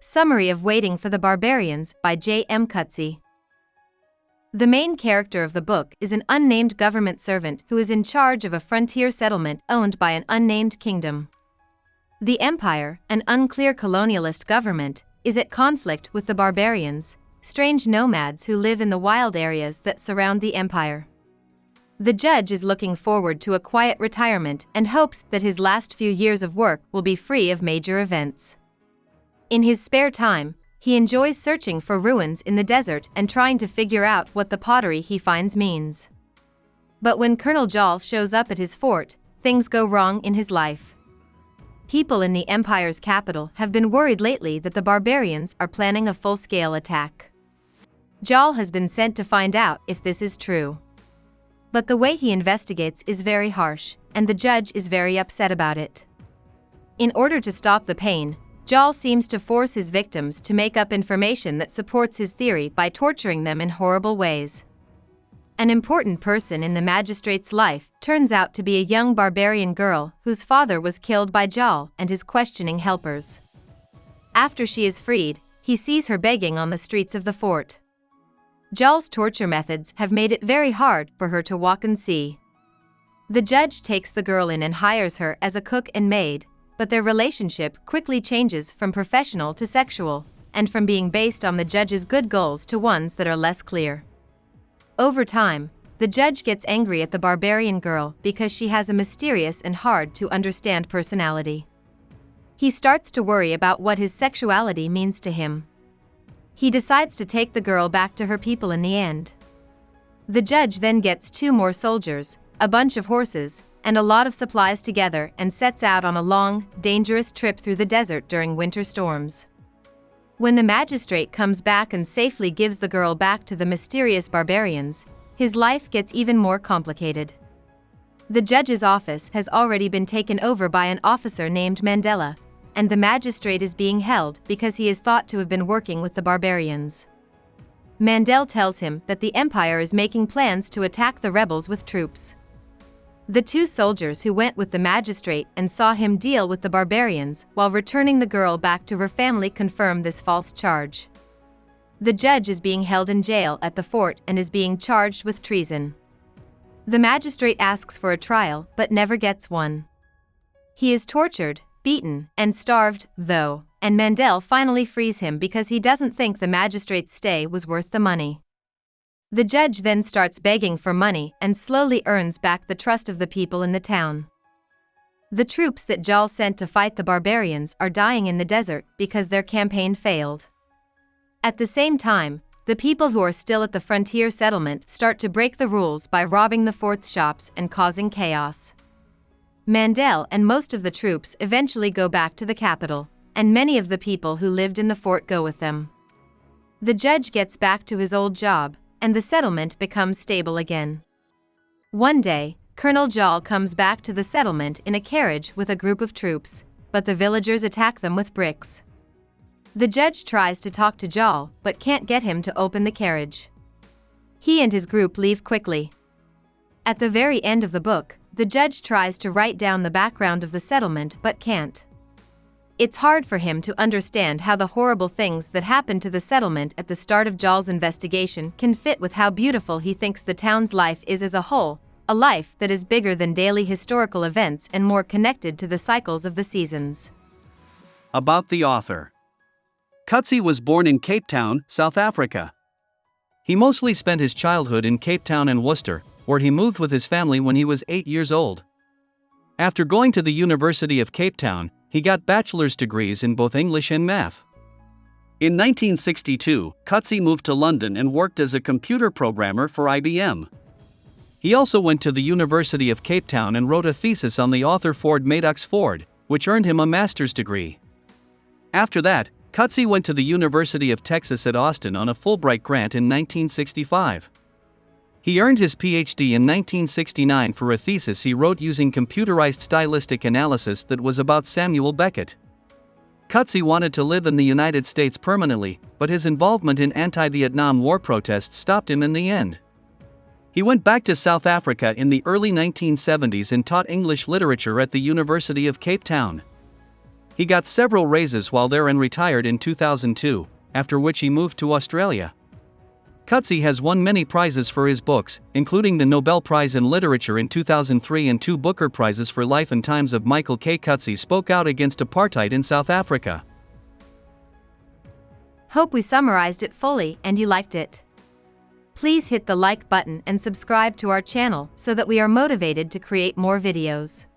Summary of Waiting for the Barbarians by J. M. Coetzee. The main character of the book is an unnamed government servant who is in charge of a frontier settlement owned by an unnamed kingdom. The empire, an unclear colonialist government, is at conflict with the barbarians, strange nomads who live in the wild areas that surround the empire. The judge is looking forward to a quiet retirement and hopes that his last few years of work will be free of major events. In his spare time, he enjoys searching for ruins in the desert and trying to figure out what the pottery he finds means. But when Colonel Jal shows up at his fort, things go wrong in his life. People in the empire's capital have been worried lately that the barbarians are planning a full-scale attack. Jal has been sent to find out if this is true. But the way he investigates is very harsh, and the judge is very upset about it. In order to stop the pain, Jal seems to force his victims to make up information that supports his theory by torturing them in horrible ways. An important person in the magistrate's life turns out to be a young barbarian girl whose father was killed by Jal and his questioning helpers. After she is freed, he sees her begging on the streets of the fort. Jal's torture methods have made it very hard for her to walk and see. The judge takes the girl in and hires her as a cook and maid, but their relationship quickly changes from professional to sexual, and from being based on the judge's good goals to ones that are less clear. Over time, the judge gets angry at the barbarian girl because she has a mysterious and hard-to-understand personality. He starts to worry about what his sexuality means to him. He decides to take the girl back to her people in the end. The judge then gets 2 more soldiers, a bunch of horses, and a lot of supplies together and sets out on a long, dangerous trip through the desert during winter storms. When the magistrate comes back and safely gives the girl back to the mysterious barbarians, his life gets even more complicated. The judge's office has already been taken over by an officer named Mandela, and the magistrate is being held because he is thought to have been working with the barbarians. Mandel tells him that the empire is making plans to attack the rebels with troops. The 2 soldiers who went with the magistrate and saw him deal with the barbarians while returning the girl back to her family confirm this false charge. The judge is being held in jail at the fort and is being charged with treason. The magistrate asks for a trial but never gets one. He is tortured, beaten, and starved, though, and Mandel finally frees him because he doesn't think the magistrate's stay was worth the money. The judge then starts begging for money and slowly earns back the trust of the people in the town. The troops that Jal sent to fight the barbarians are dying in the desert because their campaign failed. At the same time, the people who are still at the frontier settlement start to break the rules by robbing the fort's shops and causing chaos. Mandel and most of the troops eventually go back to the capital, and many of the people who lived in the fort go with them. The judge gets back to his old job, and the settlement becomes stable again. One day, Colonel Jal comes back to the settlement in a carriage with a group of troops, but the villagers attack them with bricks. The judge tries to talk to Jal but can't get him to open the carriage. He and his group leave quickly. At the very end of the book, the judge tries to write down the background of the settlement but can't. It's hard for him to understand how the horrible things that happened to the settlement at the start of Jal's investigation can fit with how beautiful he thinks the town's life is as a whole, a life that is bigger than daily historical events and more connected to the cycles of the seasons. About the author. Coetzee was born in Cape Town, South Africa. He mostly spent his childhood in Cape Town and Worcester, where he moved with his family when he was 8 years old. After going to the University of Cape Town, he got bachelor's degrees in both English and math. In 1962, Coetzee moved to London and worked as a computer programmer for IBM. He also went to the University of Cape Town and wrote a thesis on the author Ford Madox Ford, which earned him a master's degree. After that, Coetzee went to the University of Texas at Austin on a Fulbright grant in 1965. He earned his PhD in 1969 for a thesis he wrote using computerized stylistic analysis that was about Samuel Beckett. Coetzee wanted to live in the United States permanently, but his involvement in anti-Vietnam War protests stopped him in the end. He went back to South Africa in the early 1970s and taught English literature at the University of Cape Town. He got several raises while there and retired in 2002, after which he moved to Australia. Coetzee has won many prizes for his books, including the Nobel Prize in Literature in 2003 and 2 Booker Prizes for Life and Times of Michael K. Coetzee spoke out against apartheid in South Africa. Hope we summarized it fully and you liked it. Please hit the like button and subscribe to our channel so that we are motivated to create more videos.